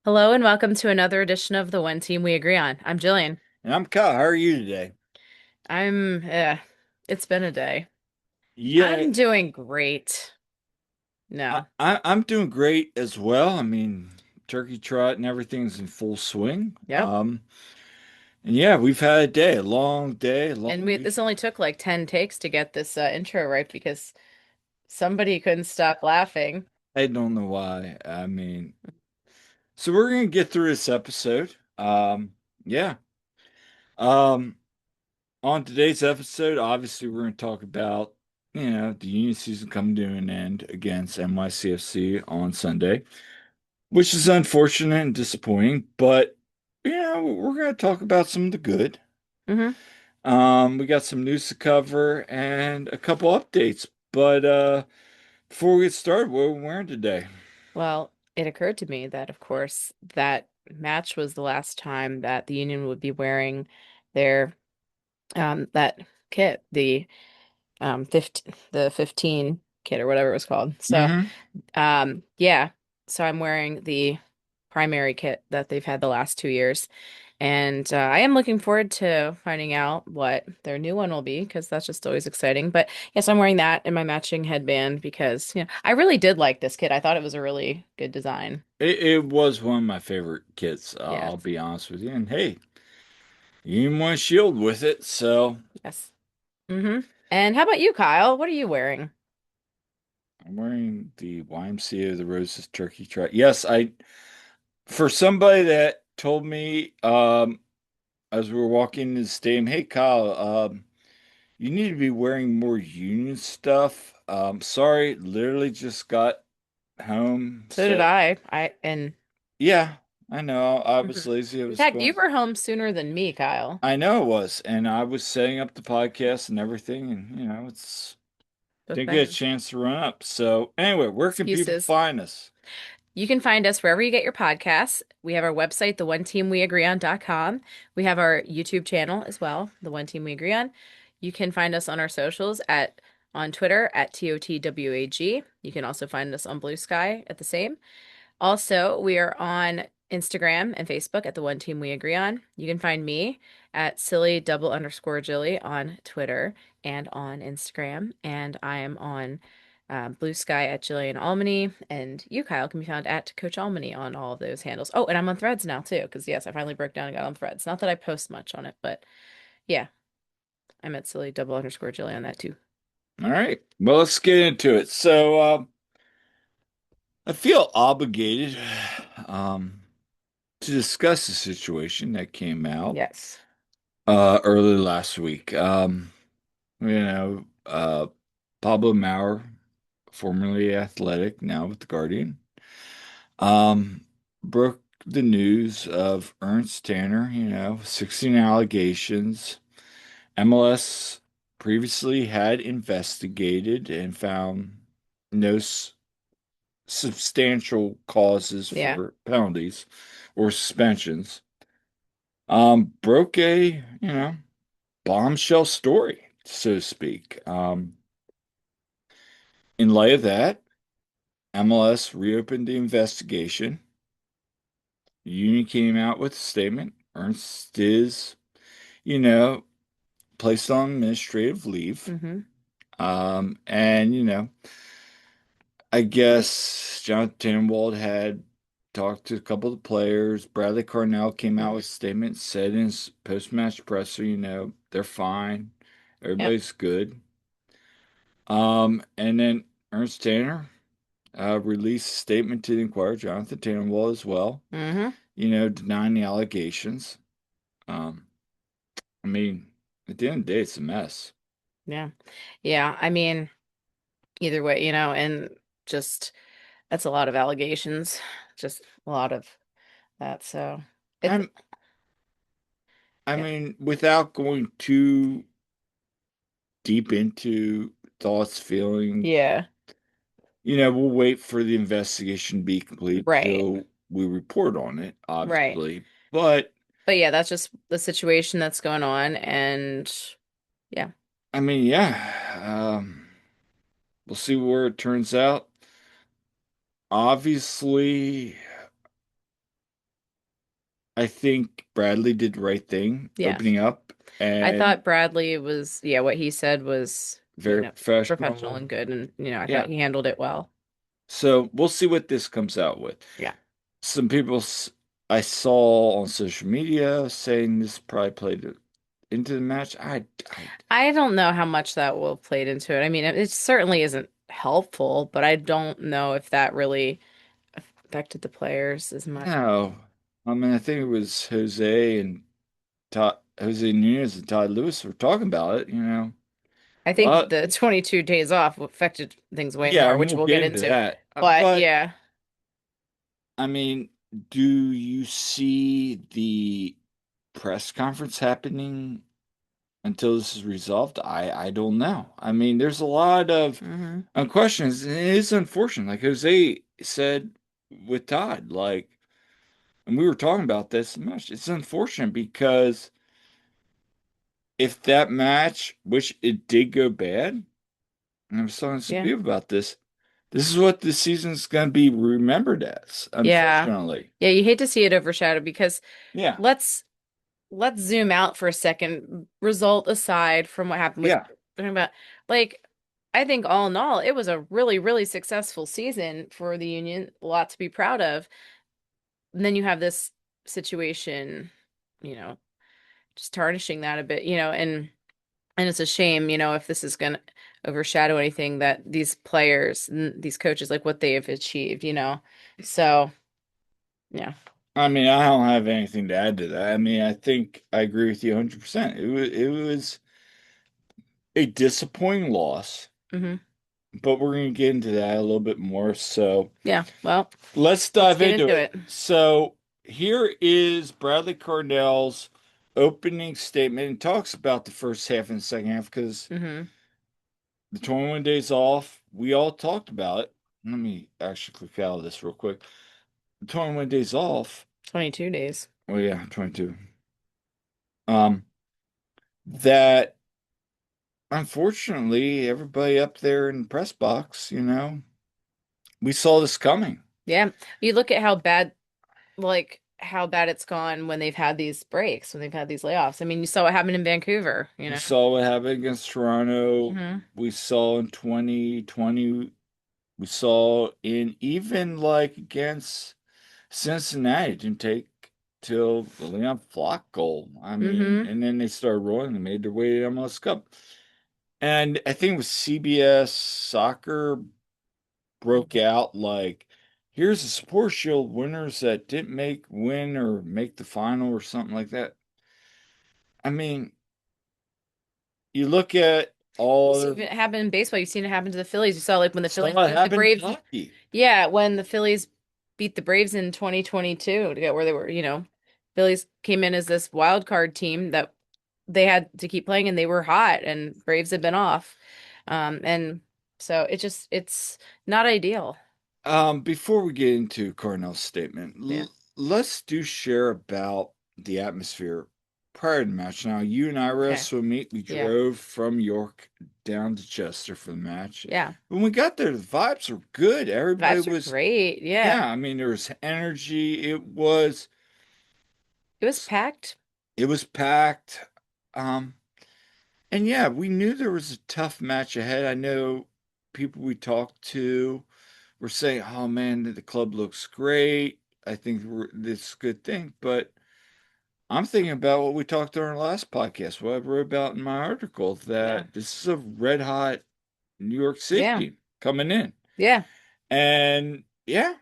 Hello and welcome to another edition of the One Team We Agree On. I'm Jillian. And I'm Kyle. How are you today? I'm, it's been a day. Yeah, I'm doing great. I, No. I I'm doing great as well. I mean, turkey trot and everything's in full swing. Yep. And yeah, we've had a day, a long day, a And long we week. this only took like 10 takes to get this intro right because somebody couldn't stop laughing. I don't know why. I mean, so we're gonna get through this episode. Yeah. Um, on today's episode, obviously we're gonna talk about, the Union season coming to an end against NYCFC on Sunday, which is unfortunate and disappointing, but we're going to talk about some of the good. hmm We got some news to cover and a couple updates. But before we get started, what are we wearing today? Well, it occurred to me that, of course, that match was the last time that the Union would be wearing their that kit, the 15 kit or whatever it was called. So Hmm. Yeah. So I'm wearing the primary kit that they've had the last 2 years. And I am looking forward to finding out what their new one will be because that's just always exciting. But yes, I'm wearing that and my matching headband because, I really did like this kit. I thought it was a really good design. It was one of my favorite kits, Yeah. I'll be honest with you. And hey, you even won a shield with it. So Yes. And how about you, Kyle? What are you wearing? I'm wearing the YMCA of the Roses turkey trot. Yes, for somebody that told me as we were walking in the stadium, hey Kyle, you need to be wearing more union stuff. Sorry, literally just got home. So did So and yeah, I know. I was Mhm. lazy. I In was fact, you going. were home sooner than me, Kyle. I know it was, and I was setting up the podcast and everything, and it's Just didn't get a saying. chance to run up. So anyway, where can people Excuses. find us? You can find us wherever you get your podcasts. We have our website, theoneteamweagreeon.com. We have our YouTube channel as well, The One Team We Agree On. You can find us on our socials on Twitter at TOTWAG. You can also find us on Blue Sky at the same. Also, we are on Instagram and Facebook at The One Team We Agree On. You can find me at silly double underscore Jilly on Twitter and on Instagram. And I am on Blue Sky at Jillian Almany. And you, Kyle, can be found at Coach Almany on all of those handles. Oh, and I'm on Threads now too, because yes, I finally broke down and got on Threads. Not that I post much on it, but yeah, I'm at silly double underscore Jilly on that too. All right, well, let's get into it. So I feel obligated um, to discuss the situation that came out Yes. early last week. You know, uh, Pablo Maurer, formerly Athletic, now with the Guardian, um, broke the news of Ernst Tanner, 16 allegations. MLS previously had investigated and found no substantial causes Yeah. for penalties or suspensions. Broke a, bombshell story, so to speak. In light of that, MLS reopened the investigation. The union came out with a statement. Ernst is, you know, placed on administrative leave. Mm-hmm. And, I guess Jonathan Tannenwald had talked to a couple of the players. Bradley Carnell came out with a statement, said in his post-match presser, they're fine. Yep. Everybody's good. And then Ernst Tanner released a statement to the Inquirer, Jonathan Tannenwald as well, Mm-hmm. denying the allegations. Um, I mean, at the end of the day, it's a mess. Yeah. Yeah. I mean, either way, and just that's a lot of allegations, just a lot of that. So it's, I'm, I yeah, mean, without going too deep into thoughts, feelings, yeah, we'll wait for the investigation to be complete right, till we report on it, right. obviously. But But yeah, that's just the situation that's going on. And yeah, I mean, yeah, we'll see where it turns out. Obviously, I think Bradley did the right thing Yeah. opening up I and thought Bradley was, yeah, what he said was, very professional professional. and good. And, I thought Yeah. he handled it well. So we'll see what this comes out with. Yeah. Some people I saw on social media saying this probably played into the match. I I don't know how much that will have played into it. I mean, it certainly isn't helpful, but I don't know if that really affected the players as much. no. I mean, I think it was Jose Nunez and Todd Lewis were talking about it. I Uh, think the 22 days off affected things way yeah, more, and which we'll we'll get get into into. that. But But yeah. I mean, do you see the press conference happening until this is resolved? I don't know. I mean, there's a lot of Hmm. questions, and it is unfortunate. Like Jose said with Todd, like, and we were talking about this much. It's unfortunate because if that match, which it did go bad, and I was talking to some Yeah. people about this, this is what the season's going to be remembered as, Yeah. unfortunately. Yeah, you hate to see it overshadowed because Yeah, let's let's zoom out for a second. Result aside from what happened with yeah. talking about like I think all in all, it was a really, really successful season for the Union. A lot to be proud of. And then you have this situation, you know, just tarnishing that a bit, and it's a shame, if this is going to overshadow anything that these players and these coaches, like what they have achieved. So, yeah. I mean, I don't have anything to add to that. I mean, I think I agree with you 100%. It was a disappointing loss, Hmm. but we're going to get into that a little bit more. So Yeah. Well, let's let's dive get into into it. it. So here is Bradley Cardinell's opening statement and talks about the first half and the second half because Hmm. the 21 days off, we all talked about it. Let me actually click out of this real quick. The 21 days off. 22 days. Oh yeah, 22. Um, that unfortunately everybody up there in the press box, we saw this coming. Yeah. You look at how bad, like, how bad it's gone when they've had these breaks, when they've had these layoffs. I mean, you saw what happened in Vancouver. We saw what happened against Toronto. Hmm. We saw in 2020. We saw in even like against Cincinnati. It didn't take till the Leon Flock goal. I mean, Hmm. and then they started rolling and made their way to the MLS Cup. And I think it was CBS Soccer broke out like, here's the Support Shield winners that didn't win or make the final or something like that. I mean, you look at You all see other it happen in baseball. You've seen it happen to the Phillies. You saw like when the saw Phillies it beat the happen in Braves. hockey. Yeah, when the Phillies beat the Braves in 2022 to get where they were, Phillies came in as this wild card team that they had to keep playing and they were hot and Braves had been off. And so it's not ideal. Before we get into Cornell's statement, Yeah. let's do share about the atmosphere prior to the match. Now, you and I were at Okay. Swim We Yeah. drove from York down to Chester for the match. Yeah. When we got there, the vibes were good. Everybody Vibes are was, great. Yeah. yeah, I mean, there was energy. It was packed. It was packed. Um, and yeah, we knew there was a tough match ahead. I know people we talked to were saying, "Oh man, the club looks great. I think this is a good thing." But I'm thinking about what we talked on our last podcast, what I wrote about in my article, Yeah. that this is a red hot New York City Yeah. team coming in. Yeah. And yeah,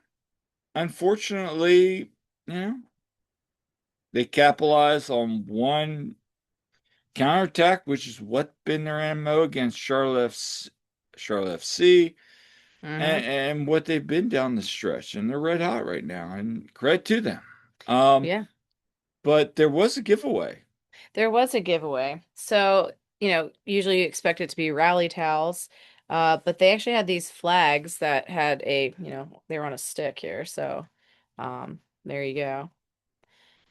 unfortunately, you know, they capitalized on one counterattack, which is what been their MO against Charlotte FC, Hmm. and what they've been down the stretch, and they're red hot right now, and credit to them. Um, Yeah. but there was a giveaway. There was a giveaway. So, usually you expect it to be rally towels, but they actually had these flags that had they were on a stick here. So, there you go.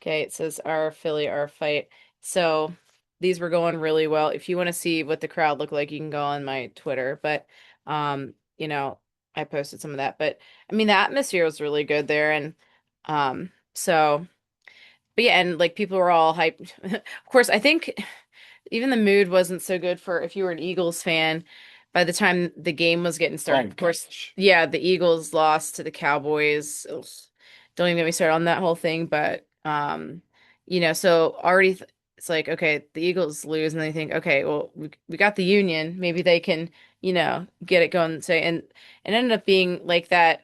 Okay, it says our Philly, our fight. So these were going really well. If you want to see what the crowd looked like, you can go on my Twitter. But, I posted some of that. But I mean, the atmosphere was really good there. And so but yeah, and like people were all hyped. Of course, I think even the mood wasn't so good for if you were an Eagles fan by the time the game was getting Oh started. Of course, gosh. yeah, the Eagles lost to the Cowboys. Ugh. Don't even get me started on that whole thing, but so already it's like, okay, the Eagles lose and they think, okay, well, we got the Union, maybe they can, get it going. Say, and it ended up being like that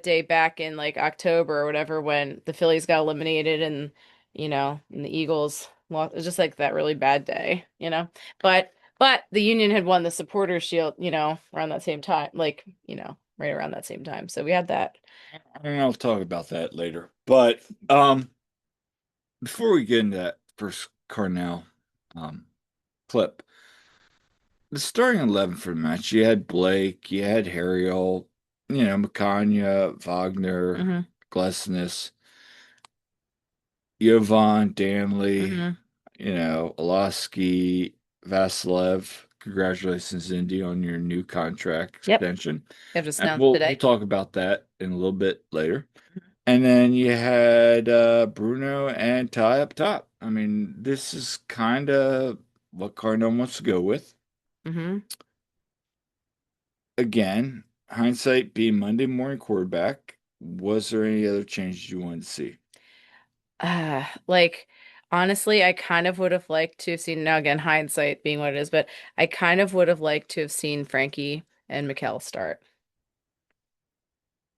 day back in like October or whatever when the Phillies got eliminated and the Eagles lost. It was just like that really bad day. But the Union had won the Supporters Shield, around that same time, like, right around that same time. So we had that. And I'll talk about that later. But before we get into that first Carnell um clip, the starting 11 for the match, you had Blake, you had Harriel, Macania, Wagner, Hmm. Glesnes, Jovan, Danley, Hmm. Olaski, Vasilev. Congratulations, Indy, on your new contract Yep. extension. It was just And announced we'll today. talk about that in a little bit later. And then you had Bruno and Ty up top. I mean, this is kind of what Cardinal wants to go with. Hmm. Again, hindsight being Monday morning quarterback, was there any other changes you wanted to see? Like honestly, I kind of would have liked to have seen now again, hindsight being what it is, but I kind of would have liked to have seen Frankie and Mikkel start.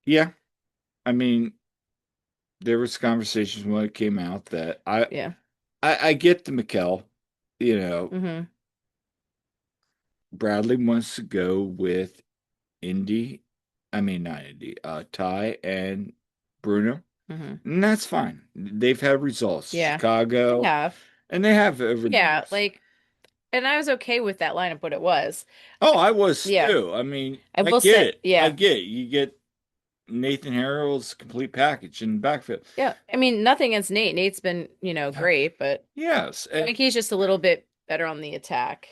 Yeah, I mean, there was conversations when it came out that Yeah. I get the McKell, you know, Hmm. Bradley wants to go with Indy, I mean not Indy, Ty and Bruno. Hmm. And that's fine. They've had results. Yeah. They Chicago, have. and they have over the Yeah, years. like, and I was okay with that lineup, what it was. Oh, I was Yeah. too. I mean, I I will get say, it. I yeah. get it. You get Nathan Harrell's complete package in the backfield. Yeah. I mean, nothing against Nate. Nate's been, great, but Yes, Frankie's just a little bit better on the attack.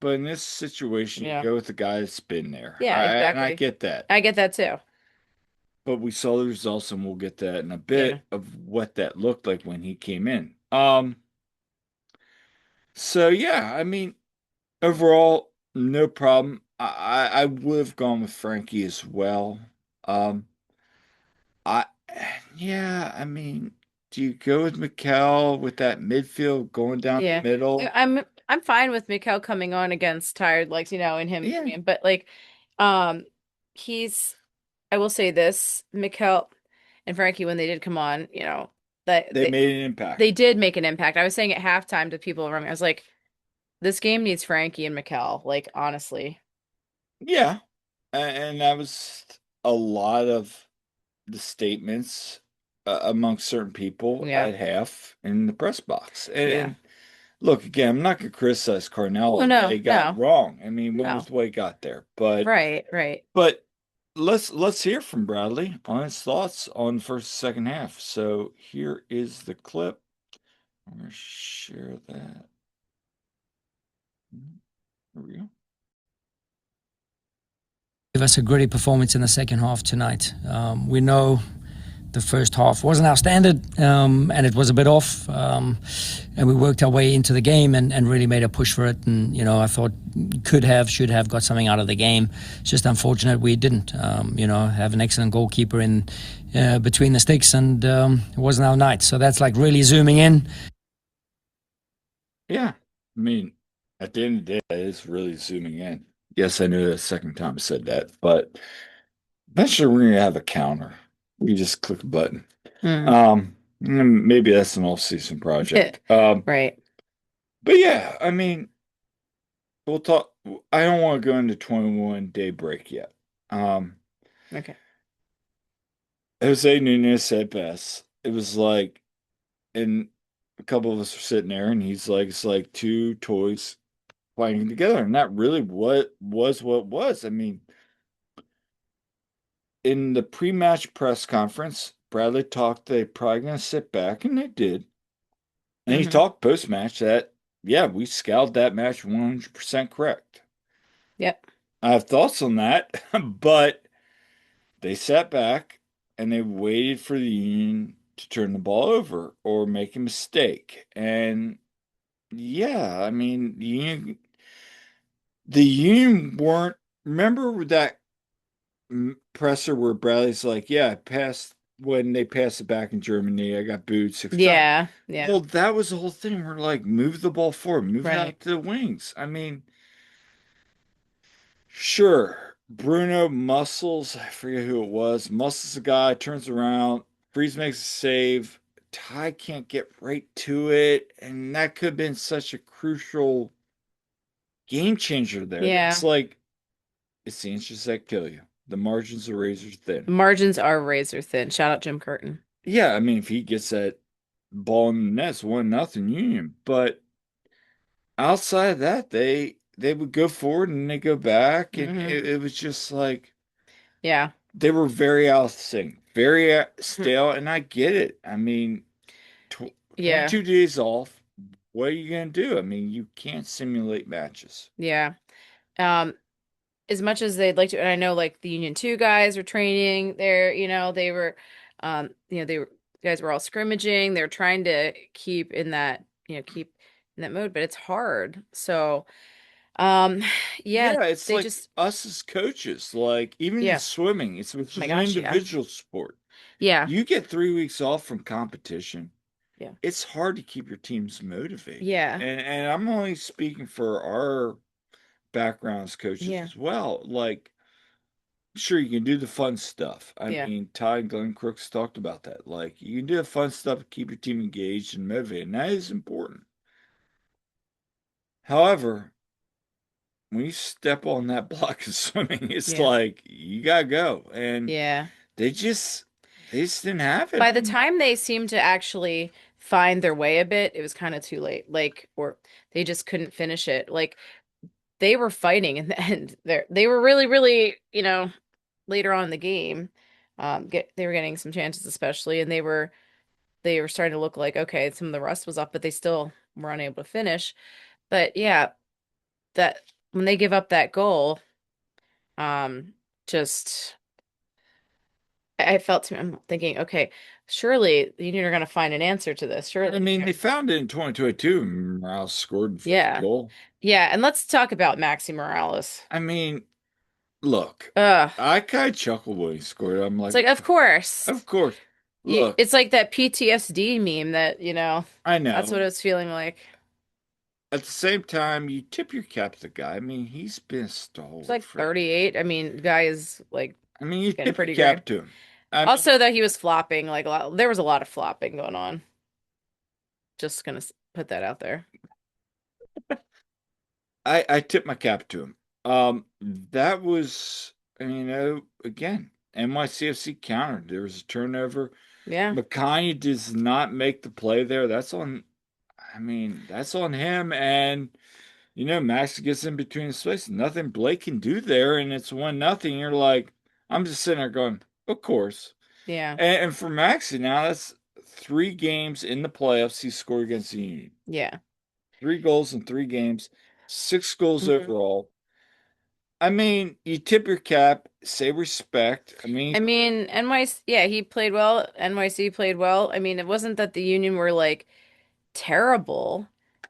but in this situation, you Yeah. go with the guy that's been there. Yeah, And I exactly. get that. I get that too. But we saw the results, and we'll get that in a Yeah. bit of what that looked like when he came in. So yeah, I mean, overall, no problem. I would have gone with Frankie as well. Um, I yeah, I mean, do you go with Mikal with that midfield going down the Yeah. middle? I'm fine with Mikkel coming on against tired legs, and him Yeah, but like um he's I will say this, Mikkel and Frankie when they did come on, that they they made an they impact. did make an impact. I was saying at halftime to people around me, I was like, this game needs Frankie and Mikkel, like honestly. Yeah, and that was a lot of the statements amongst certain people Yeah. at half in the press box. Yeah. And look, again, I'm not going to criticize Oh Carnell. no, They got no, wrong. I mean, went with no. the way he got there, but Right, right. but let's hear from Bradley on his thoughts on the first and second half. So here is the clip. I'm going to share that. Here we go. Give us a gritty performance in the second half tonight. We know the first half wasn't our standard, and it was a bit off. And we worked our way into the game and really made a push for it. And I thought should have got something out of the game. It's just unfortunate we didn't. Have an excellent goalkeeper in between the sticks, and it wasn't our night. So that's like really zooming in. Yeah. I mean, at the end of the day, it is really zooming in. Yes, I know the second time I said that, but eventually we're going to have a counter. We just click a button. Mm. Maybe that's an off-season project. Right. But yeah, I mean, we'll talk. I don't want to go into 21 day break yet. Um, Okay. Jose Nunez said best. It was like, and a couple of us were sitting there, and he's like, it's like two toys playing together, and that really what was. I mean, in the pre-match press conference, Bradley talked they probably gonna sit back, and they did. And he Hmm. talked post-match that, yeah, we scouted that match 100% correct. Yep. I have thoughts on that, but they sat back and they waited for the Union to turn the ball over or make a mistake. And yeah, I mean, the Union weren't. Remember that presser where Bradley's like, "Yeah, I passed when they passed it back in Germany. I got booed 6 times." Yeah, yeah, Well, that was the whole thing. We're like, move the ball forward, move it right. out to the wings. I mean, sure, Bruno muscles. I forget who it was. Muscles the guy, turns around, Freeze makes a save. Ty can't get right to it, and that could have been such a crucial game changer there. It's Yeah. like it's the inches that kill you. The margins are razor thin. Margins are razor thin. Shout out Jim Curtin. Yeah, I mean, if he gets that ball in the net, it's 1-0 Union. But outside of that, they would go forward and they go back, and Hmm. it was just like Yeah. they were very out of sync, very stale, and I get it. I mean, tw Yeah. 22 days off. What are you gonna do? I mean, you can't simulate matches. Yeah. Um, as much as they'd like to, and I know like the Union 2 guys were training there, they were, they were, guys were all scrimmaging. They're trying to keep in that mode, but it's hard. So, um, yeah, Yeah, it's they like just, us as coaches, like even in yeah. swimming, Oh which my is an gosh. Yeah. individual sport. Yeah. You get 3 weeks off from competition. Yeah. It's hard to keep your teams motivated. Yeah. And I'm only speaking for our background as coaches Yeah. as well. Like, sure, you can do the fun stuff. I Yeah. mean, Ty and Glenn Crooks talked about that. Like, you can do the fun stuff to keep your team engaged and motivated, and that is important. However, when you step on that block of swimming, it's Yeah. like you gotta go. And Yeah. they just they just didn't have it. By the time they seemed to actually find their way a bit, it was kind of too late. Like, or they just couldn't finish it. Like they were fighting in the end. They were really, really, later on in the game, they were getting some chances, especially, and they were starting to look like okay, some of the rust was off, but they still were unable to finish. But yeah, that when they give up that goal, just I felt I'm thinking, okay, surely the Union are going to find an answer to this. I Surely, mean, they found it in 2022. Morales scored the first yeah, goal. yeah. And let's talk about Maxi Morales. I mean, look, Ugh, I kind of chuckled when he scored. I'm it's like, like, of course, of course. Look, it's like that PTSD meme that I that's what know. it was feeling like. At the same time, you tip your cap to the guy. I mean, he's been a It's stalwart like for. 38. I mean, the guy is like I mean, you getting tip your pretty gray. cap to him. I mean, Also, that he was flopping like a lot. There was a lot of flopping going on. Just gonna put that out there. I tip my cap to him. That was, again, NYCFC countered. There was a turnover. Yeah, McConaughey does not make the play there. That's on him. And, Max gets in between the space. Nothing Blake can do there. And it's 1-0. You're like, I'm just sitting there going, of course. yeah, And for Maxi now, that's 3 games in the playoffs he scored against the Union. yeah. 3 goals in 3 games, 6 goals Mhm. overall. I mean, you tip your cap, say respect. I I mean, mean, NYC, yeah, he played well. NYC played well. I mean, it wasn't that the Union were like terrible,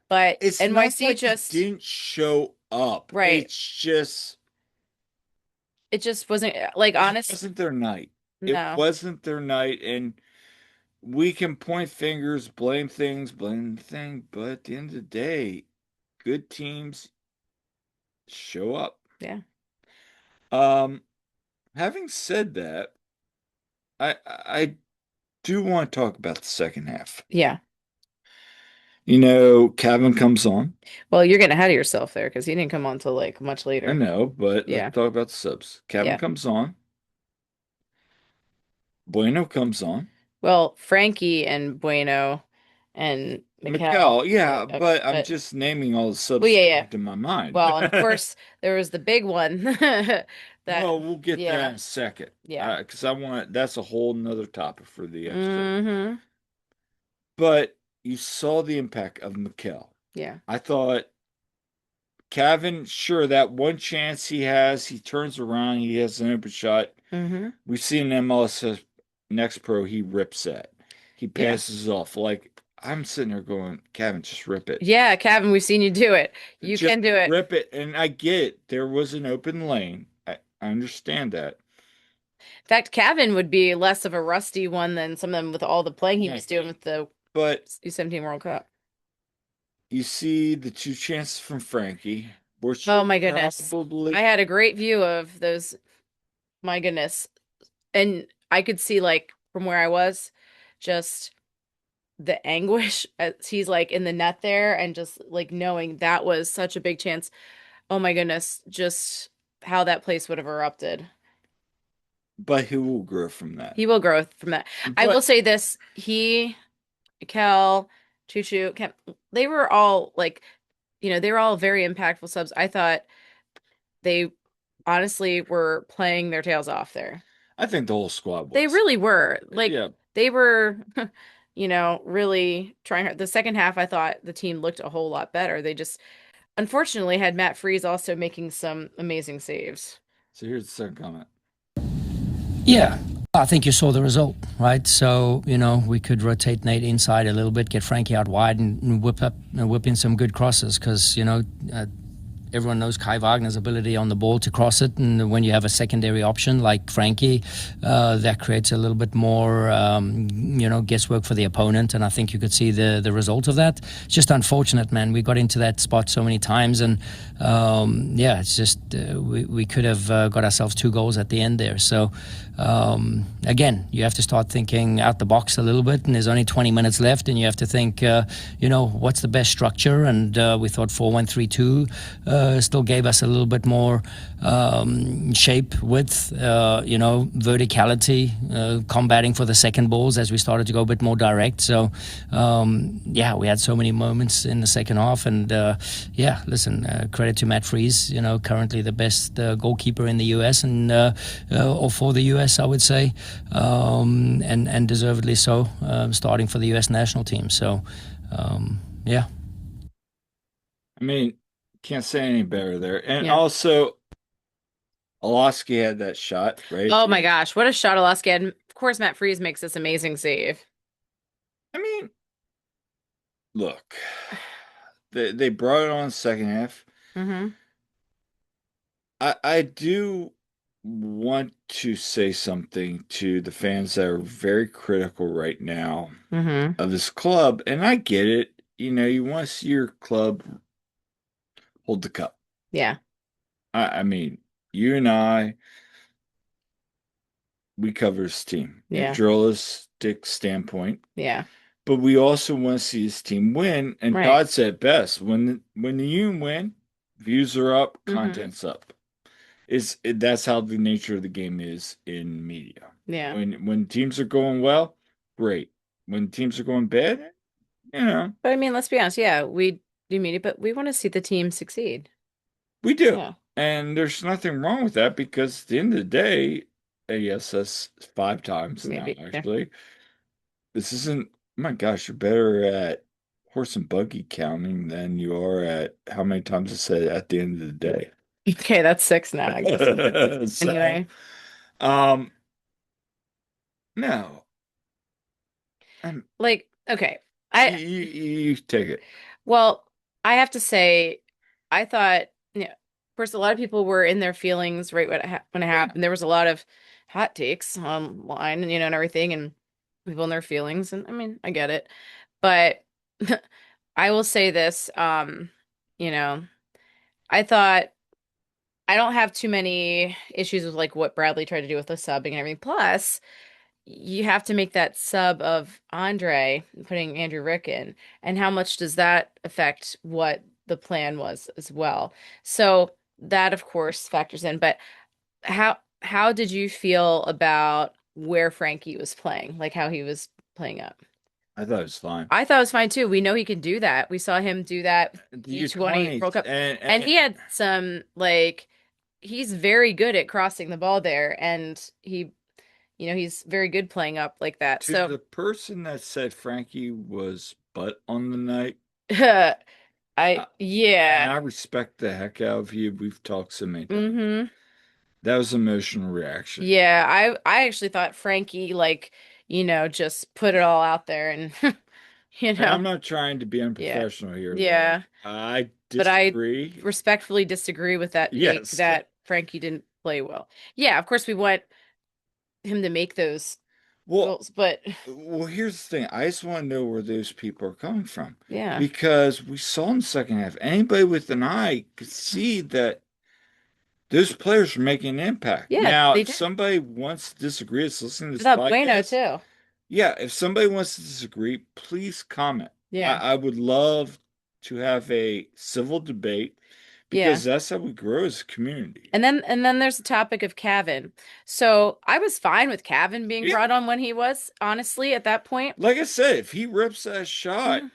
but it's not NYC like he just, didn't show up. right. It just wasn't like It honest. wasn't their night. It No. wasn't their night, and we can point fingers, blame the thing, but at the end of the day, good teams show up. Yeah. Um, having said that, I do want to talk about the second half. Yeah. Kevin comes on. Well, you're getting ahead of yourself there because he didn't come on till like much I later. know, but let's Yeah. talk about the subs. Kevin Yeah. comes on. Bueno comes on. Well, Frankie and Bueno and Mikal. Mikal, Yeah. yeah, Okay. but I'm But just naming all the well, subs yeah, that yeah. popped in my mind. Well, and of course there was the big one that Well, we'll get there yeah. in a second. Yeah. Because that's a whole nother topic for the episode. Mm-hmm. But you saw the impact of Mikal. Yeah. I thought Kevin, sure, that one chance he has, he turns around, he has an open shot. Mm-hmm. We've seen MLS Next Pro, he rips that. he Yeah. passes off. Like I'm sitting there going, Kevin, just rip it. Yeah, Kevin, we've seen you do it. You Just can do it. rip it. And I get it. There was an open lane. I understand that. In fact, Kevin would be less of a rusty one than some of them with all the playing he Yeah. was doing with the But U17 World Cup. you see the two chances from Frankie, which Oh were my goodness. I probably had a great view of those. My goodness. And I could see like from where I was just the anguish as he's like in the net there and just like knowing that was such a big chance. Oh my goodness, just how that place would have erupted. but he will grow from that. He will grow from that. I will But say this, Kel, Choo Choo, they were all like, they were all very impactful subs. I thought they honestly were playing their tails off there. I think the whole squad They was. really were. Like Yeah, they were, really trying hard. The second half, I thought the team looked a whole lot better. They just unfortunately had Matt Freeze also making some amazing saves. so here's the second comment. Yeah, I think you saw the result, right? So we could rotate Nate inside a little bit, get Frankie out wide, and whip in some good crosses because everyone knows Kai Wagner's ability on the ball to cross it, and when you have a secondary option like Frankie, that creates a little bit more, guesswork for the opponent. And I think you could see the result of that. It's just unfortunate, man. We got into that spot so many times, and it's just we could have got ourselves 2 goals at the end there. So again, you have to start thinking out the box a little bit, and there's only 20 minutes left, and you have to think, what's the best structure? And we thought 4-1-3-2 still gave us a little bit more shape, width, verticality, combating for the second balls as we started to go a bit more direct. So, we had so many moments in the second half. And, credit to Matt Freeze, currently the best goalkeeper in the U.S. and or for the U.S., I would say, and deservedly so, starting for the U.S. national team. So, yeah. I mean, can't say any better there. And Yeah. also, Olaski had that shot, right? Oh my gosh, what a shot Alaska had. Of course, Matt Freeze makes this amazing save. I mean, look, they brought it on the second half. Mm-hmm. I do want to say something to the fans that are very critical right now Mm-hmm. of this club, and I get it. You want to see your club hold the cup. Yeah. I mean, you and I, we cover this team in a Yeah. journalistic standpoint, Yeah. but we also want to see this team win. And Right. Todd said it best: when the union win, views are up, Mm-hmm. content's up. That's how the nature of the game is in media. Yeah. When teams are going well, great. When teams are going bad, But I mean, let's be honest. Yeah, we do media, but we want to see the team succeed. we do. Yeah. And there's nothing wrong with that because at the end of the day, yes, that's 5 times now, Maybe. Yeah. actually. This isn't, my gosh, you're better at horse and buggy counting than you are at how many times I said at the end of the day. Okay, that's 6 now, I guess. So, Anyway, um, no, like, okay. you take it. Well, I have to say, I thought, of course, a lot of people were in their feelings right when it happened. There was a lot of hot takes online, and everything, and people in their feelings. And I mean, I get it. But I will say this, you know, I thought I don't have too many issues with like what Bradley tried to do with the subbing and everything. Plus, you have to make that sub of Andre putting Andrew Rick in, and how much does that affect what the plan was as well? So that of course factors in. But how did you feel about where Frankie was playing, like how he was playing up? I thought it was fine. I thought it was fine too. We know he can do that. We saw him do that The D20 U20 World Cup, and, and he had some like he's very good at crossing the ball there, and he's very good playing up like that. to So the person that said Frankie was butt on the night, I and yeah. I respect the heck out of you. We've talked so many times. Mm-hmm. That was emotional reaction. Yeah, I actually thought Frankie, like, just put it all out there and, And I'm not trying to be yeah, unprofessional here. yeah. I But I disagree. respectfully disagree with that take Yes. that Frankie didn't play well. Yeah, of course we want him to make those Well, goals, but here's the thing. I just want to know where those people are coming from yeah, because we saw in the second half, anybody with an eye could see that those players are making an impact. yeah, Now, they if did. somebody wants to disagree, let's listen to I this thought Bueno podcast. too. Yeah, if somebody wants to disagree, please comment. Yeah, I would love to have a civil debate yeah. because that's how we grow as a community. And then there's the topic of Cavan. So I was fine with Cavan being Yeah, brought on when he was, honestly, at that point. like I said, if he rips that shot, Mhm.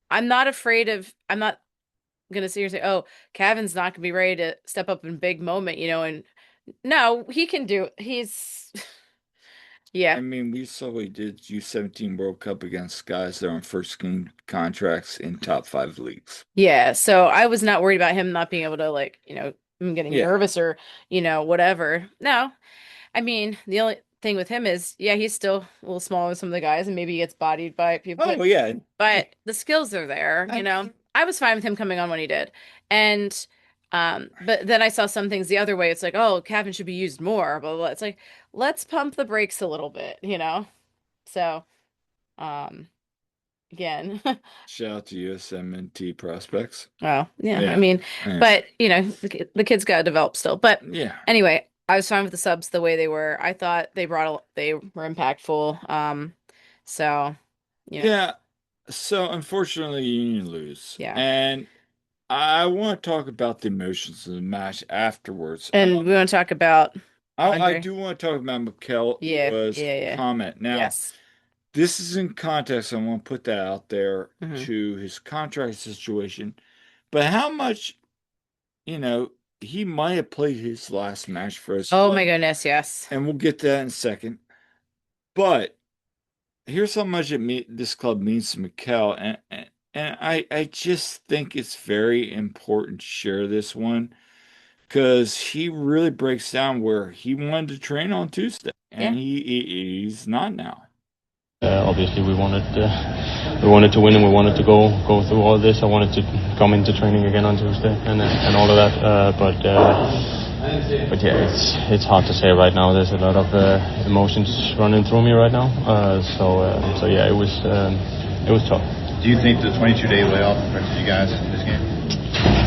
I'm not afraid of, I'm not gonna sit here and say, oh, Cavan's not gonna be ready to step up in big moment, and no, he can do he's I yeah. mean, we saw what he did U17 World Cup against guys that are on first team contracts in top five leagues. Yeah. So I was not worried about him not being able to like, him getting Yeah. nervous or, whatever. No. I mean, the only thing with him is, yeah, he's still a little smaller than some of the guys, and maybe he gets bodied by people, Oh, yeah. but the skills are there. I mean, I was fine with him coming on when he did. And but then I saw some things the other way. It's like, oh, Kevin should be used more, blah, blah, blah. It's like, let's pump the brakes a little bit. So, um, again, shout out to USMNT prospects. well, yeah, I Yeah. mean, Yes. but the kids got to develop still. But Yeah. anyway, I was fine with the subs the way they were. I thought they were impactful. So, you know, Yeah. So unfortunately, Union lose. yeah. And I want to talk about the emotions of the match afterwards. And we want to talk about I Andre. do want to talk about Mikel Yeah, was yeah, yeah. comment. Now, Yes. this is in context. I want to put that out there Hmm. to his contract situation. But how much, you know, he might have played his last match for us. Oh my goodness, yes. And we'll get to that in a second. But here's how much this club means to Mikel. And I just think it's very important to share this one because he really breaks down where he wanted to train on Tuesday, Yeah. and he's not now. Obviously, we wanted to win and we wanted to go through all this. I wanted to come into training again on Tuesday and all of that. But yeah, it's hard to say right now. There's a lot of emotions running through me right now. So yeah, it was tough. Do you think the 22-day layoff affected you guys in this game?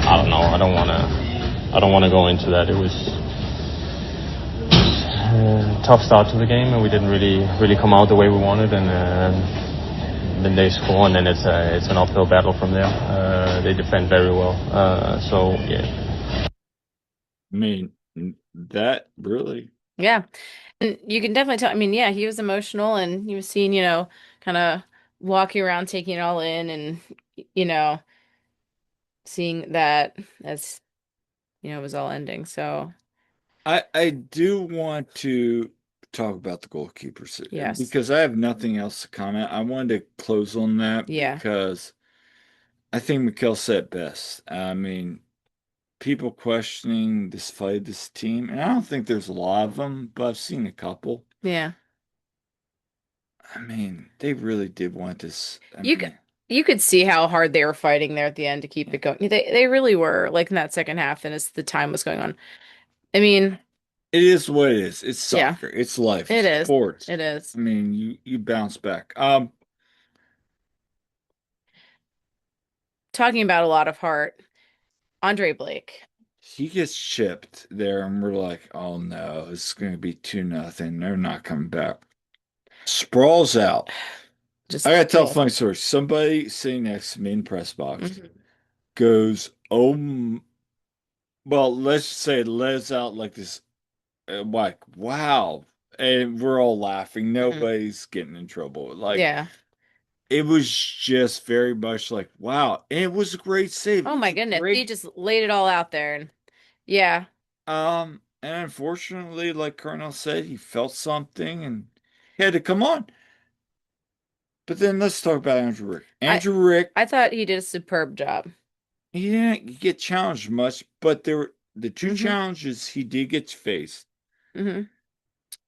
I don't know. I don't wanna go into that. It was tough start to the game, and we didn't really come out the way we wanted, and then they score, and then it's an uphill battle from there. They defend very well, so yeah. I mean, that really. Yeah. And you can definitely tell. I mean, yeah, he was emotional and he was seen, kind of walking around taking it all in and, you know, seeing that as, it was all ending. So, I do want to talk about the goalkeepers yes. because I have nothing else to comment. I wanted to close on that Yeah. because I think Mikel said it best. I mean, people questioning this fight, this team, and I don't think there's a lot of them, but I've seen a couple. Yeah. I mean, they really did want this. You could see how hard they were fighting there at the end to keep it going. They really were, like in that second half, and as the time was going on. I mean, it is what it is. It's yeah. soccer. It's life. It It's is. sports. It is. I mean, you bounce back. Talking about a lot of heart, Andre Blake. He gets chipped there, and we're like, oh no, it's going to be 2-0. They're not coming back. Sprawls out. Just I got to tell a funny story. Somebody sitting next to me in the press box goes, oh, well, let's just say lets out like this, like, wow. And we're all laughing. Nobody's getting in trouble. Like, yeah. It was just very much like, wow. And it was a great save. Oh my goodness. He just laid it all out there. And yeah. And unfortunately, like Colonel said, he felt something and he had to come on. But then let's talk about Andrew Rick. Andrew Rick, I thought he did a superb job. he didn't get challenged much, but there were the two challenges he did get faced.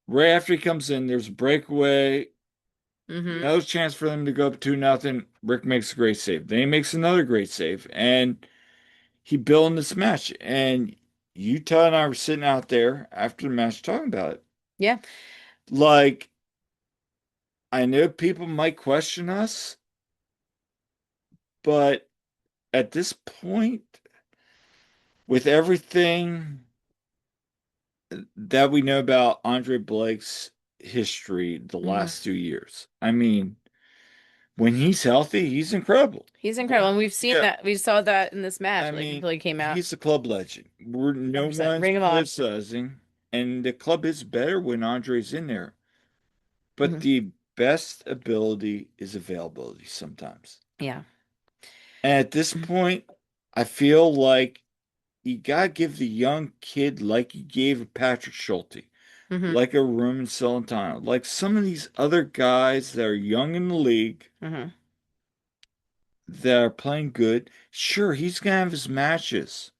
Right after he comes in, there's a breakaway. Mm-hmm. No chance for them to go up 2-0. Rick makes a great save. Then he makes another great save. And he built in this match. And Utah and I were sitting out there after the match talking about it. Yeah. Like, I know people might question us, but at this point, with everything that we know about Andre Blake's history the Mm-hmm. last 2 years, I mean, when he's healthy, he's incredible. He's incredible. And we've seen Yeah, that. We saw that in this match, I like mean, until he came out. he's a club legend. No 100%. one's Ring of Honor. criticizing, and the club is better when Andre's in there. But Hmm. the best ability is availability sometimes. Yeah. And at this point, I feel like you gotta give the young kid like you gave a Patrick Schulte, Hmm. like a Roman Celentano, like some of these other guys that are young in the league Hmm. that are playing good. Sure, he's gonna have his matches.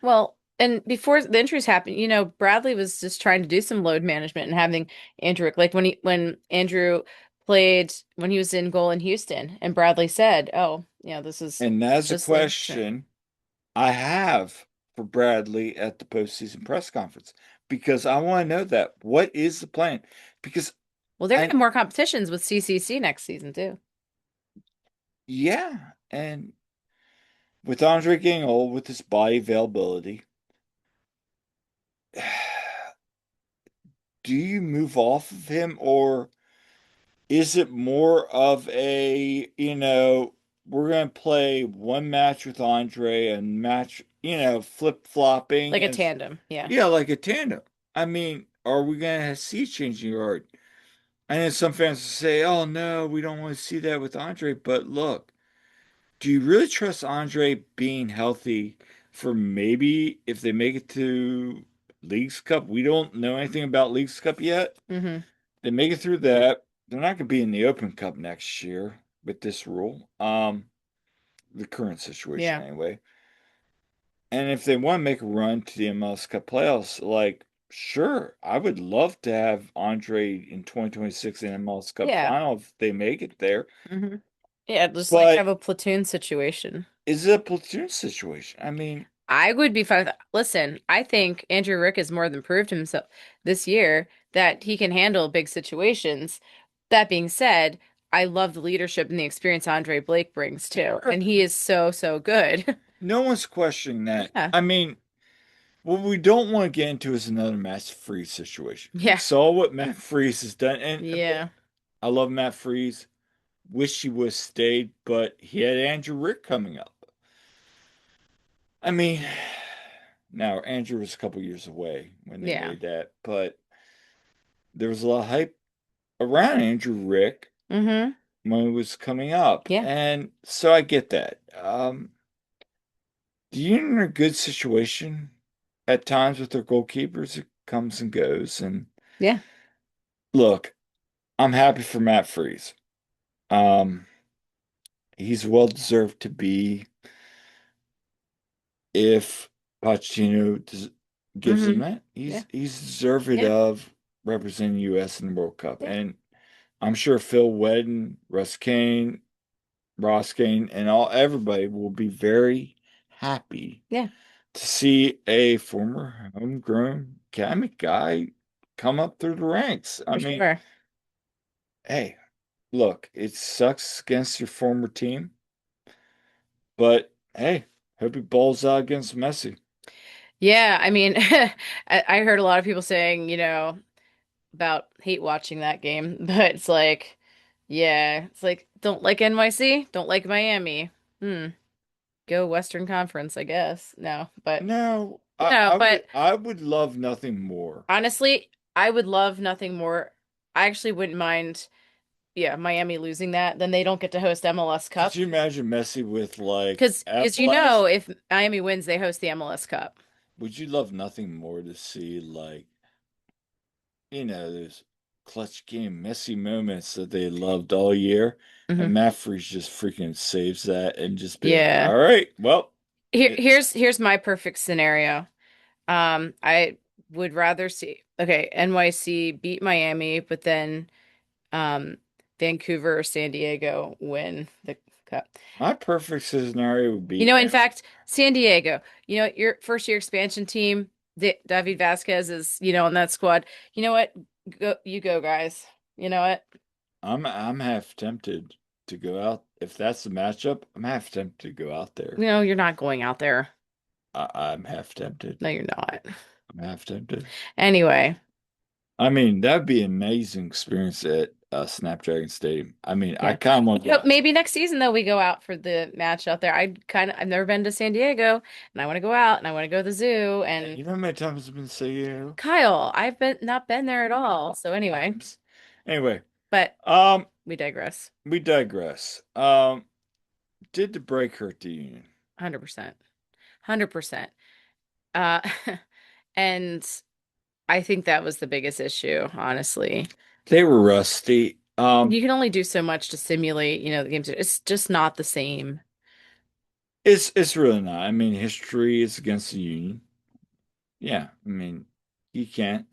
Well, and before the injuries happened, Bradley was just trying to do some load management and having Andrew, like when Andrew played when he was in goal in Houston, and Bradley said, "Oh, this is And that's a just like sure." question I have for Bradley at the postseason press conference because I want to know that. What is the plan? Because Well, they're gonna I, have more competitions with CCC next season too. yeah, and with Andre getting old with his body availability, do you move off of him or is it more of we're going to play one match with Andre and match, flip-flopping Like a and tandem, yeah. yeah, like a tandem. I mean, are we going to see changing yard? I know some fans will say, "Oh no, we don't want to see that with Andre." But look, do you really trust Andre being healthy for maybe if they make it to Leagues Cup? We don't know anything about Leagues Cup yet. Hmm. They make it through that. They're not going to be in the Open Cup next year with this rule. The current situation Yeah. anyway. And if they want to make a run to the MLS Cup playoffs, like, sure, I would love to have Andre in 2026 in MLS Cup Yeah. final if they make it there. Hmm. Yeah, just like have But a platoon situation. is it a platoon situation? I mean, I would be fine with that. Listen, I think Andrew Rick has more than proved himself this year that he can handle big situations. That being said, I love the leadership and the experience Andre Blake brings too. And he is so, so good. no one's questioning that. Yeah. I mean, what we don't want to get into is another Matt Freeze situation. We Yeah. saw what Matt Freeze has done, and look, Yeah. I love Matt Freeze. Wish he would have stayed, but he had Andrew Rick coming up. I mean, now Andrew was a couple years away when they Yeah. made that, but there was a lot of hype around Andrew Rick Mm-hmm. when it was coming up, Yeah. and so I get that. The Union are a good situation at times with their goalkeepers. It comes and goes, and Yeah. look, I'm happy for Matt Freeze. Um, he's well deserved to be if Pochettino gives him Mm-hmm. that. Yeah. He's deserving Yeah. of representing U.S. in the World Cup, Yeah. and I'm sure Phil Wedden, Ross Kane, and everybody will be very happy Yeah. to see a former homegrown academy guy come up through the ranks. I For mean, sure. hey, look, it sucks against your former team, but hey, hope he balls out against Messi. Yeah. I mean, I heard a lot of people saying, about hate watching that game, but it's like, yeah, it's like don't like NYC, don't like Miami. Hmm. Go Western Conference, I guess. No, but No, no, but I would love nothing more. honestly, I would love nothing more. I actually wouldn't mind, yeah, Miami losing that. Then they don't get to host MLS Could Cup you imagine Messi with like because MLS? if Miami wins, they host the MLS Cup. Would you love nothing more to see like those clutch game Messi moments that they loved all year, Hmm. and Matt Freese just freaking saves that and just be like, Yeah. all right, well, Here, it's here's my perfect scenario. I would rather see. okay, NYC beat Miami, but then Vancouver or San Diego win the cup. My perfect scenario would be In fact, San Diego, your first year expansion team, David Vasquez is, on that squad. You know what? Go, guys. You know what? I'm half tempted to go out. If that's the matchup, I'm half tempted to go out there. No, you're not going out there. I'm half tempted. No, you're not. I'm half tempted. Anyway. I mean, that'd be an amazing experience at Snapdragon Stadium. I mean, I Yeah. kind of want to. Maybe next season though we go out for the match out there. I've never been to San Diego and I want to go out and I want to go to the zoo and You know how many times I've been to San Diego? Kyle, I've been not been there at all. So Anyway, but we digress. we digress. Did the break hurt the Union? 100%. 100%. Uh and I think that was the biggest issue, honestly. They were rusty. You can only do so much to simulate, the games. It's just not the same. It's really not. I mean, history is against the Union. Yeah, I mean, you can't.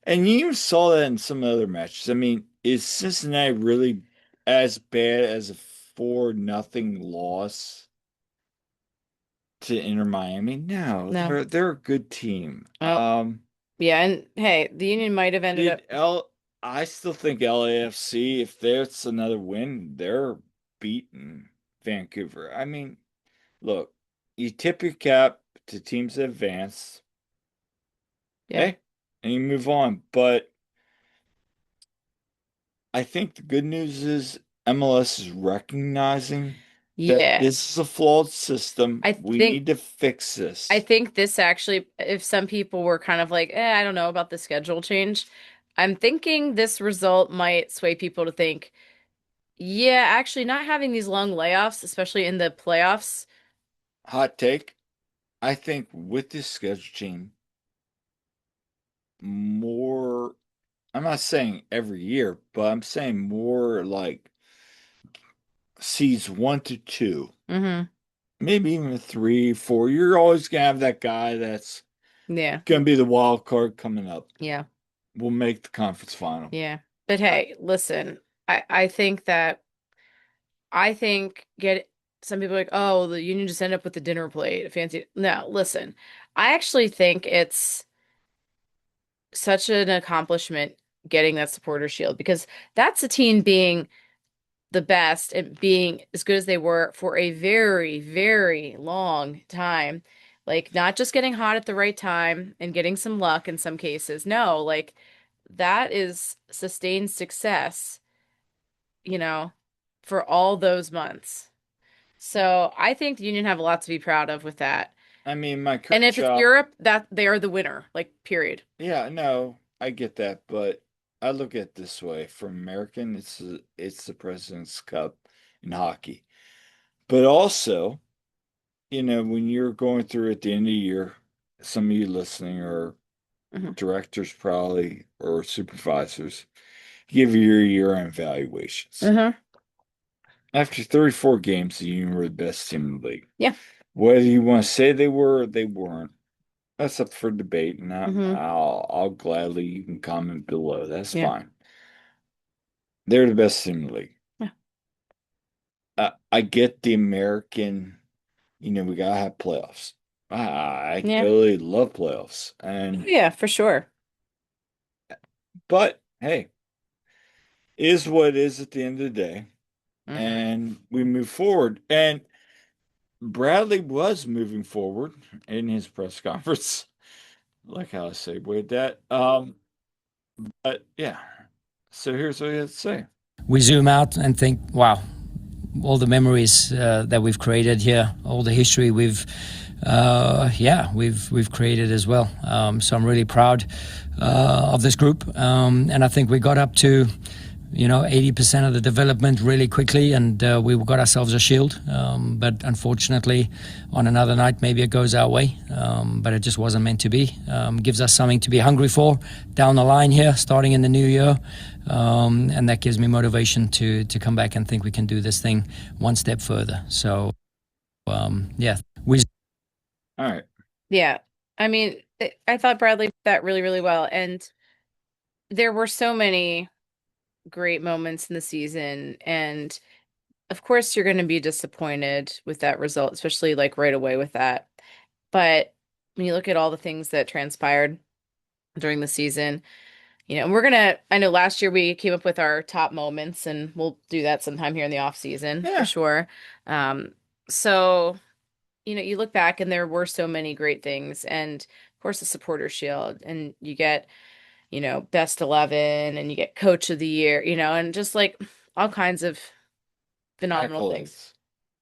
And you even saw that in some other matches. I mean, is Cincinnati really as bad as a 4-0 loss to Inter Miami? No, No. they're a good team. Oh. Yeah, and hey, the Union might have ended up. I still think LAFC, if there's another win, they're beating Vancouver. I mean, look, you tip your cap to teams that advance. Yeah. Hey, and you move on. But I think the good news is MLS is recognizing that this is a flawed system. We need to fix this. I think this actually, if some people were kind of like, I don't know about the schedule change, I'm thinking this result might sway people to think, yeah, actually not having these long layoffs, especially in the playoffs. Hot take. I think with this schedule change, more, I'm not saying every year, but I'm saying more like seeds 1 to 2. Maybe even 3, 4. You're always gonna have that guy that's gonna be the wild card coming up. Yeah. We'll make the conference final. Yeah. But hey, listen, I think some people are like, oh, the Union just ended up with the dinner plate. Fancy. No, listen, I actually think it's such an accomplishment getting that supporter shield because that's a team being the best and being as good as they were for a very, very long time. Like not just getting hot at the right time and getting some luck in some cases. No, like that is sustained success, for all those months. So I think the Union have a lot to be proud of with that. I mean, and if it's Europe, that they are the winner, like period. Yeah, no, I get that, but I look at it this way: for American, it's the President's Cup in hockey, but also, when you're going through at the end of the year, some of you listening are directors probably or supervisors, give you your year-end evaluations. After 34 games, the Union were the best team in the league. Yeah. Whether you want to say they were or they weren't, that's up for debate, and I'll gladly, you can comment below. That's fine. They're the best team in the league. Yeah. I get the American, we gotta have playoffs. I totally love playoffs, and yeah, for sure. But hey, is what it is at the end of the day. And we move forward. And Bradley was moving forward in his press conference. Like how I segued that. But yeah. So here's what he had to say. We zoom out and think, wow, all the memories that we've created here, all the history we've created as well. So I'm really proud of this group. And I think we got up to 80% of the development really quickly, and we got ourselves a shield. But unfortunately, on another night, maybe it goes our way. But it just wasn't meant to be. Gives us something to be hungry for down the line here, starting in the new year. And that gives me motivation to come back and think we can do this thing one step further. So, yeah. All right. Yeah. I mean, I thought Bradley did that really, really well. And there were so many great moments in the season, and of course you're going to be disappointed with that result, especially like right away with that. But when you look at all the things that transpired during the season, and I know last year we came up with our top moments, and we'll do that sometime here in the off season for Yeah, sure. Um, so, you look back and there were so many great things, and of course the supporter shield, and you get, best 11, and you get coach of the year, and just like all kinds of phenomenal things. accolades.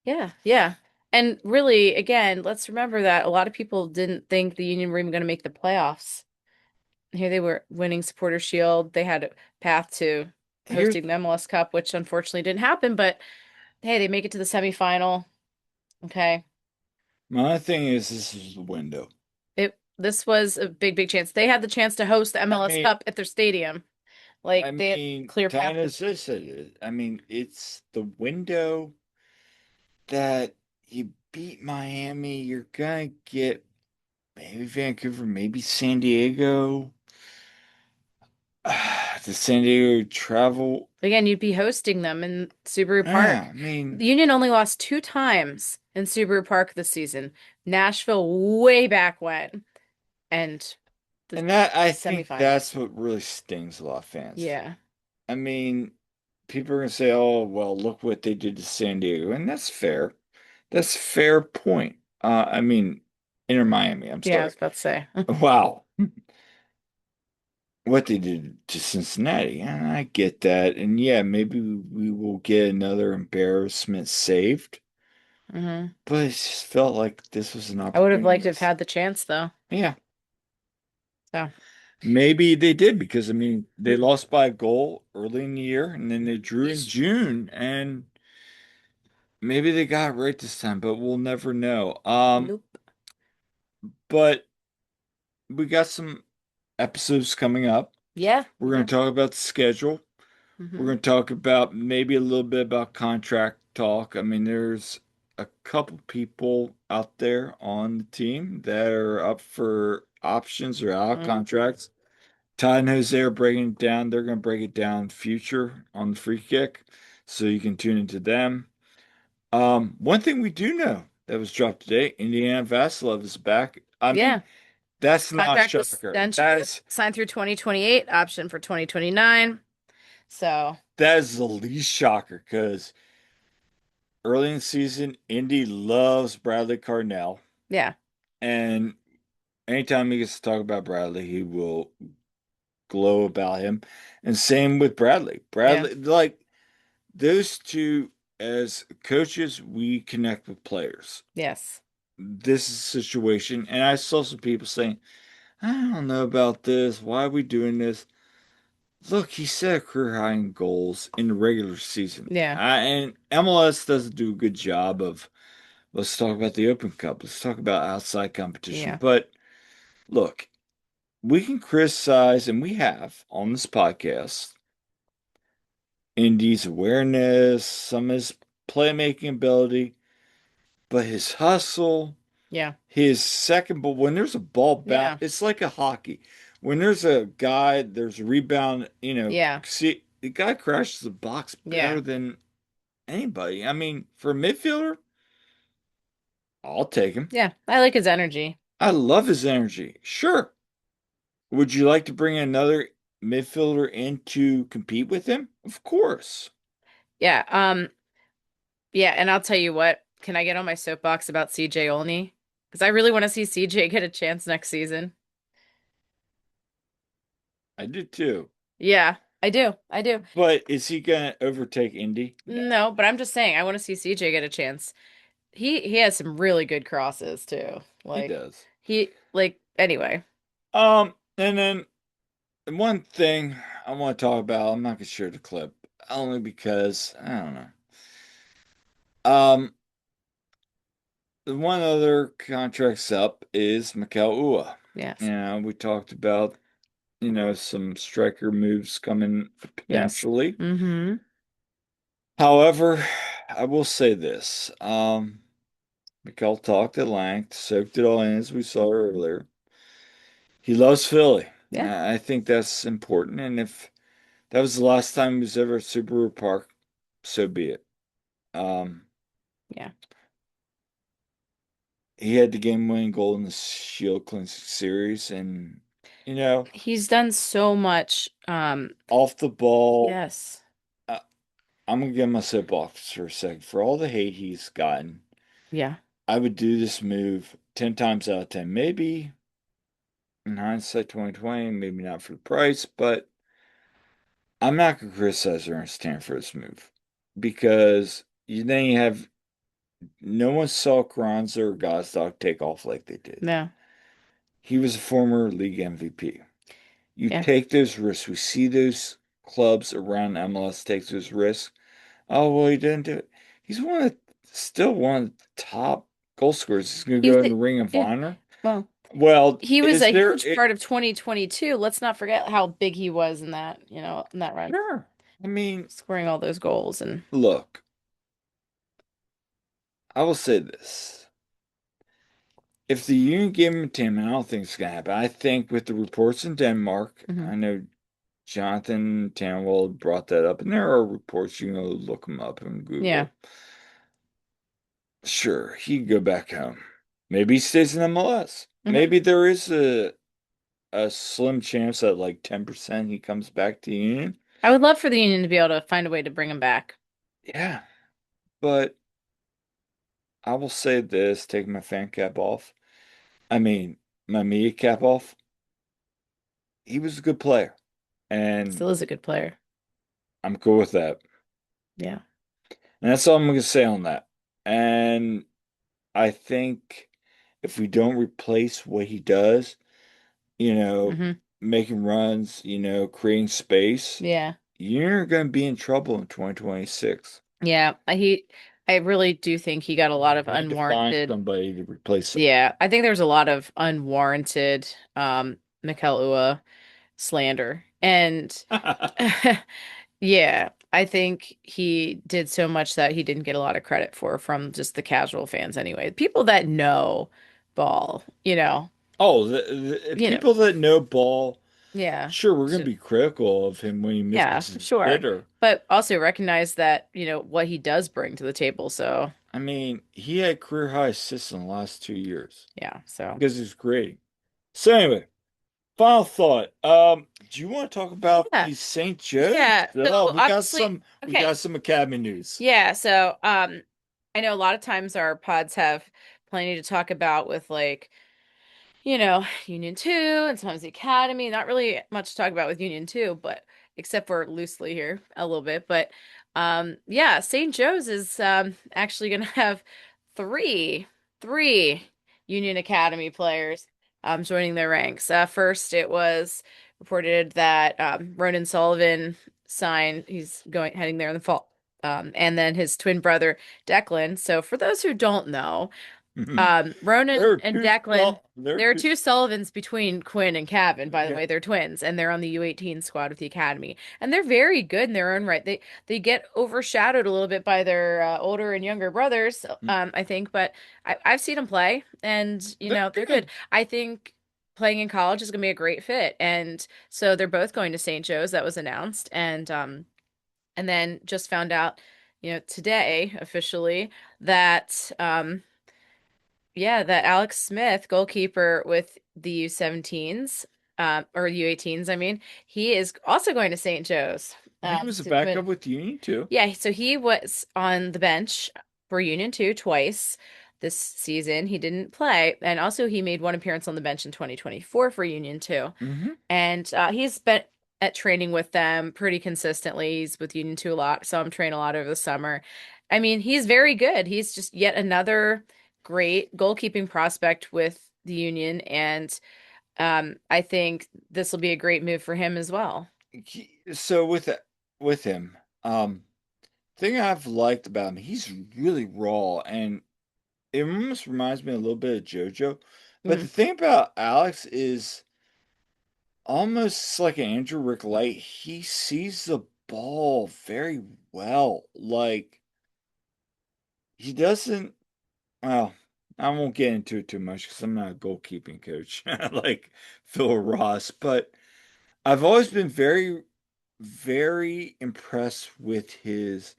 Yeah, yeah. And really, again, let's remember that a lot of people didn't think the Union were even going to make the playoffs. Here they were winning Supporter Shield. They had a path to Here's hosting the MLS Cup, which unfortunately didn't happen, but hey, they make it to the semifinal. Okay. my thing is this is the window. This was a big, big chance. They had the chance to host the I MLS mean, Cup at their stadium. I Like they had mean, clear path kind to. of this. I mean, it's the window that you beat Miami, you're gonna get maybe Vancouver, maybe San Diego. The San Diego travel. Again, you'd be hosting them in Subaru Yeah, Park. I mean, The Union only lost two times in Subaru Park this season. Nashville way back when, and the and that I think semifinal. that's what really stings a lot of fans. Yeah. I mean, people are gonna say, "Oh, well, look what they did to San Diego," and that's fair. That's a fair point. I mean, Inter Miami. I'm Yeah, I sorry. was about to say. Wow, what they did to Cincinnati, and I get that. And yeah, maybe we will get another embarrassment saved, hmm but it just felt like this was an I would have opportunity liked to have miss. had the chance though. Yeah, So maybe they did because I mean they lost by a goal early in the year, and then they drew in June, and maybe they got it right this time, but we'll never know. nope. But we got some episodes coming up. Yeah. We're going Yeah. to talk about the schedule. We're hmm going to talk about maybe a little bit about contract talk. I mean, there's a couple people out there on the team that are up for options or out of mm contracts. Todd and Jose are breaking it down. They're going to break it down future on the free kick, so you can tune into them. One thing we do know that was dropped today, Indiana Vasilov is back. I mean, Yeah. that's not a Contract shocker. extension signed through 2028, option for 2029. So, That is the least shocker because early in the season, Indy loves Bradley Carnell, yeah. and anytime he gets to talk about Bradley, he will glow about him. And same with Bradley. Yeah. Bradley, like those two, as coaches, we connect with players. Yes. This is a situation, and I saw some people saying, I don't know about this. Why are we doing this? Look, he set a career high in goals in the regular season. Yeah. And MLS doesn't do a good job of, let's talk about the Open Cup. Let's talk about outside competition. Yeah. But look, we can criticize, and we have on this podcast, Indy's awareness, some of his playmaking ability, but his hustle, Yeah. his second ball, when there's a ball bound, Yeah. it's like a hockey. When there's a guy, there's a rebound, Yeah. see, the guy crashes the box Yeah. better than anybody. I mean, for a midfielder, I'll take him. Yeah. I like his energy. I love his energy. Sure. Would you like to bring another midfielder in to compete with him? Of course. Yeah. Yeah, and I'll tell you what, can I get on my soapbox about CJ Olney? Because I really want to see CJ get a chance next season. I do too. Yeah, I do. I do. But is he going to overtake Indy? No, No, but I'm just saying I want to see CJ get a chance. He has some really good crosses too. he Like does. anyway. And then one thing I want to talk about, I'm not going to share the clip only because I don't know. The one other contract's up is Mikel Ua. Yes. We talked about, some striker moves coming Yes. potentially. Mm-hmm. However, I will say this. Mikel talked at length, soaked it all in as we saw earlier. He loves Philly. Yeah. I think that's important. And if that was the last time he was ever at Subaru Park, so be it. Um, Yeah. he had the game-winning goal in the Shield Classic Series, and you know, He's done so much. off the ball, Yes. uh, I'm gonna get my soapbox for a second. For all the hate he's gotten, Yeah. I would do this move 10 times out of 10. Maybe in hindsight 2020, maybe not for the price, but I'm not gonna criticize Ernst for this move because then you have no one saw Carranza or Gosdock take off like they did. No. He was a former league MVP. You Yeah. take those risks. We see those clubs around MLS take those risks. Oh, well, he didn't do it. He's still one of the top goal scorers. He's going to He was go in the Ring of yeah. Honor. Well, Well, he was is a there? huge part of 2022. Let's not forget how big he was in that, in that run, Sure. I mean, scoring all those goals and look, I will say this. If the Union gave him a team, and I don't think it's going to happen, I think with the reports in Denmark, Mhm. I know Jonathan Tanwell brought that up, and there are reports, you can go look them up on Yeah. Google. Sure, he can go back home. Maybe he stays in MLS. Mhm. Maybe there is a slim chance that like 10% he comes back to Union. I would love for the Union to be able to find a way to bring him back. Yeah, but I will say this, take my fan cap off. I mean, my media cap off. He was a good player, and Still is a good player. I'm cool with that. Yeah. And that's all I'm going to say on that. And I think if we don't replace what he does, you know, Hmm. making runs, creating space, Yeah. you're going to be in trouble in 2026. Yeah. I really do think he got a lot of We need to find unwarranted. somebody to replace him. Yeah. I think there's a lot of unwarranted Mikel Ua slander. And yeah, I think he did so much that he didn't get a lot of credit for from just the casual fans anyway. People that know ball, Oh, the you know, people that know ball, yeah. sure, we're going to Should, be critical of him when he yeah, misses for a sure. hitter. But also recognize that, what he does bring to the table. So, I mean, he had career high assists in the last 2 years yeah, so because he's great. So anyway, final thought. Do you want to talk about yeah. the St. Joe's? Yeah. So Oh, we got obviously, we okay. got some Academy news. Yeah, so I know a lot of times our pods have plenty to talk about with like Union 2 and sometimes the Academy. Not really much to talk about with Union 2, but except for loosely here a little bit. But yeah, St. Joe's is actually gonna have three three Union Academy players joining their ranks. First it was reported that Ronan Sullivan signed, he's going heading there in the fall. And then his twin brother Declan. So for those who don't know, Ronan and Declan, They're there are too, two Sullivans between Quinn and Cavan, by the yeah. way. They're twins, and they're on the U18 squad with the Academy. And they're very good in their own right. They get overshadowed a little bit by their older and younger brothers, I think, but I've seen them play, and They're they're good. good. I think playing in college is gonna be a great fit. And so they're both going to St. Joe's, that was announced, and then just found out, today officially that yeah, that Alex Smith, goalkeeper with the U17s, or U18s, I mean, he is also going to St. Joe's. He was a To backup commit. with Union too. Yeah, so he was on the bench for Union 2 twice this season. He didn't play, and also he made one appearance on the bench in 2024 for Union 2. Mm-hmm. And he's been at training with them pretty consistently. He's with Union 2 a lot, saw him train a lot over the summer. I mean, he's very good. He's just yet another great goalkeeping prospect with the Union, and I think this will be a great move for him as well. So with him, thing I've liked about him, he's really raw, and it almost reminds me a little bit of JoJo. But the Mhm. thing about Alex is almost like an Andrew Rick Light. He sees the ball very well. Like he doesn't. Well, I won't get into it too much because I'm not a goalkeeping coach like Phil Ross, but I've always been very, very impressed with his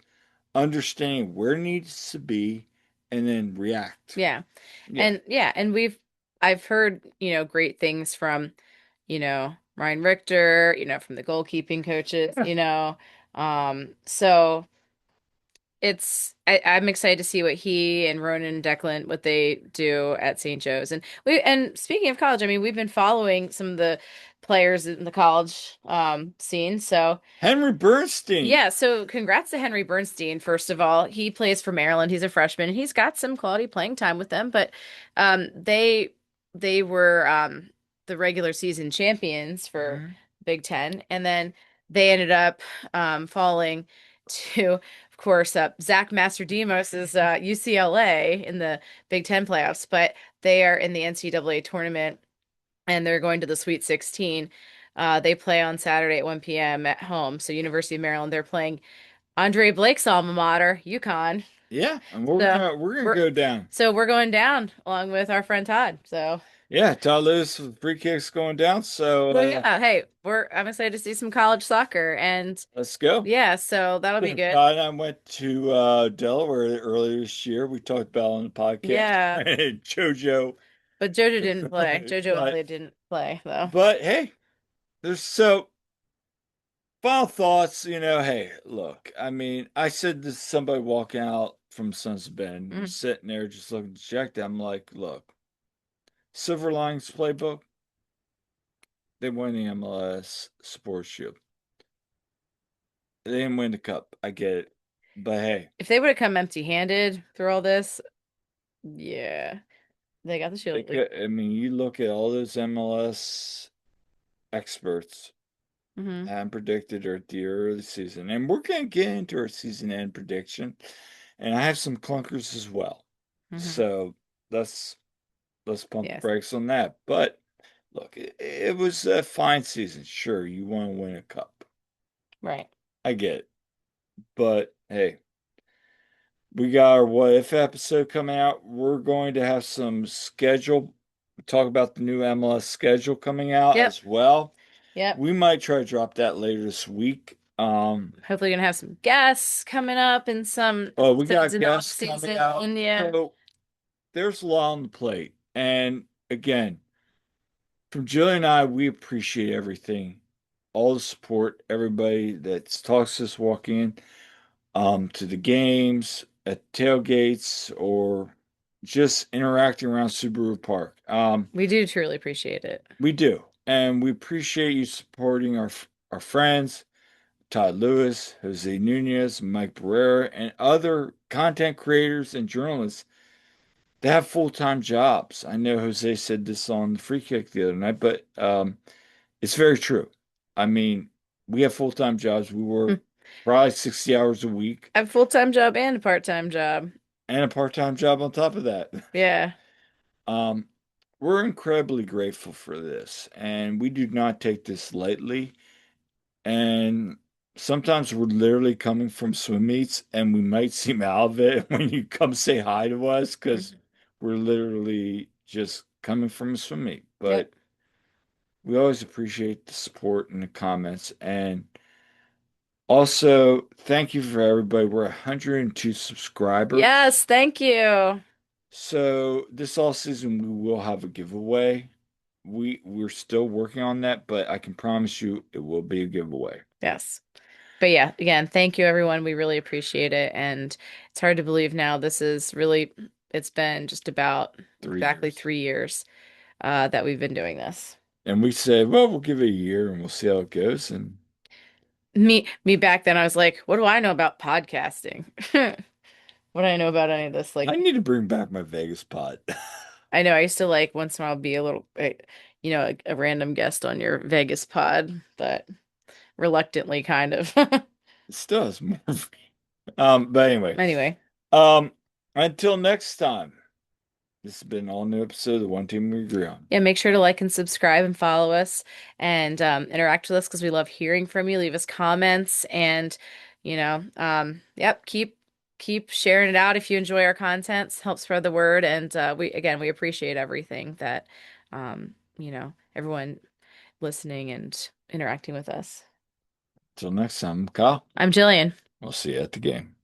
understanding where he needs to be and then react. Yeah. Yeah. And I've heard, great things from, Ryan Richter, from the goalkeeping coaches, so I'm excited to see what he and Ronan and Declan what they do at St. Joe's. And speaking of college, I mean, we've been following some of the players in the college scene. So Henry Bernstein. yeah, so congrats to Henry Bernstein, first of all. He plays for Maryland. He's a freshman. He's got some quality playing time with them, but they were the regular season champions for Mhm. Big Ten, and then they ended up falling to, of course, Zach Masterdimos' UCLA in the Big Ten playoffs, but they are in the NCAA tournament and they're going to the Sweet 16. They play on Saturday at 1 p.m. at home. So University of Maryland, they're playing Andre Blake's alma mater, UConn. Yeah, and So we're gonna we're go down. we're going down along with our friend Todd. So Yeah, Todd Lewis with free kicks going down. So well, yeah, hey, I'm excited to see some college soccer and let's go. yeah, so that'll be good. Todd and I went to Delaware earlier this year. We talked about it on the podcast. Yeah, JoJo, but JoJo didn't play. JoJo and but Elliot didn't play though. hey, there's so final thoughts. Hey, look, I mean, I said this to somebody walking out from Sons of Ben, Mm, sitting there just looking dejected. I'm like, look, Silver Linings Playbook. They won the MLS Sports Shield. They didn't win the cup. I get it. But hey, if they would have come empty-handed through all this, yeah, they got the shield. I mean, you look at all those MLS experts Hmm. and predicted her at the early season. And we're going to get into our season end prediction. And I have some clunkers as well. Hmm. So let's pump the Yes, brakes on that. But look, it was a fine season. Sure, you want to win a cup. right. I get it. But hey, we got our what if episode coming out. We're going to have some schedule, talk about the new MLS schedule coming out Yep. as well. Yep. We might try to drop that later this week. Hopefully, gonna have some guests coming up and some Oh, we since got an off guests coming season. out. And yeah, So there's a lot on the plate. And again, from Jillian and I, we appreciate everything, all the support, everybody that talks to us walking in, to the games, at tailgates, or just interacting around Subaru Park. we do truly appreciate it. We do. And we appreciate you supporting our friends, Todd Lewis, Jose Nunez, Mike Barrera, and other content creators and journalists that have full-time jobs. I know Jose said this on the free kick the other night, but it's very true. I mean, we have full-time jobs. We work probably 60 hours a week I have a full-time job and a part-time job. and a part-time job on top of that. Yeah. Um, we're incredibly grateful for this, and we do not take this lightly. And sometimes we're literally coming from swim meets, and we might seem out of it when you come say hi to us because Mhm. we're literally just coming from a swim meet. Yep. But we always appreciate the support and the comments. And also, thank you for everybody. We're 102 subscribers. Yes, thank you. So this all season we will have a giveaway. We're still working on that, but I can promise you it will be a giveaway. Yes. But yeah, again, thank you everyone. We really appreciate it. And it's hard to believe now it's been just about 3 years. 3 years that we've been doing this. And we said, well, we'll give it a year and we'll see how it goes. And Me back then, I was like, what do I know about podcasting? What do I know about any of this? I Like, need to bring back my Vegas pod. I know I used to like once in a while be a little, a random guest on your Vegas pod, but reluctantly kind of. It still has more. But anyway, Anyway, um, until next time, this has been an all new episode of the One Team We Agree On. yeah, make sure to like and subscribe and follow us and interact with us because we love hearing from you. Leave us comments and, yep, keep keep sharing it out if you enjoy our content. Help spread the word. And we appreciate everything that everyone listening and interacting with us. Till next time, Kyle. I'm Jillian. We'll see you at the game.